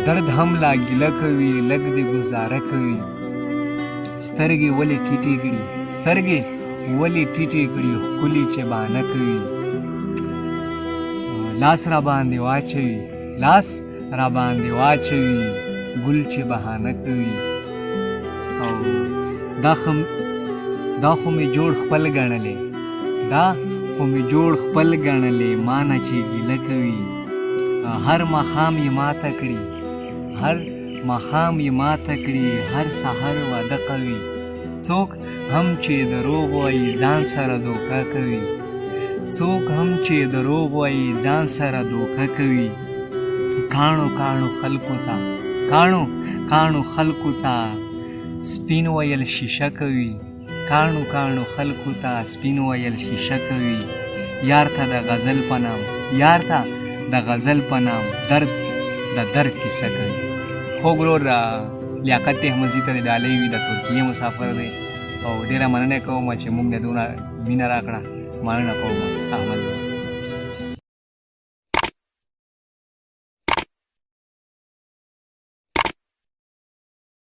درد هم لا ګیله کوي لږ دې ګزاره کوي سترګې ولې ټیټې کړي سترګې ولې ټیټې کړي ښکلي چې بانه کوي لاس را باندې واچوي لاس را باندې واچوي ګل چې بهانه کوي او دا خو مې جوړ خپل ګڼلې دا خو مې جوړ خپل ګڼلې ما نه چې ګیله کوي هر ماښام یې ماته کړي هر ماښام یې ماته کړي هر سحر واده کوي څوک هم چې دروغ وایي ځان سره دوکه کوي څوک هم چې دروغ وایي ځان سره دوکه کوي کاڼو کاڼو خلکو ته کاڼو کاڼو خلکو ته سپین ویل شیشه کوي کاڼو کاڼو خلکو ته سپین ویل شیشه کوي یار ته د غزل په نام یار ته د غزل په نام درد د درد کیسه کوي خوږ ورور لیاقت احمدزي ته د ډالۍ وي د ترکیې مسافر دی او ډېره مننه کوم چې موږ نه دونه مینه راکړه مننه کوم احمد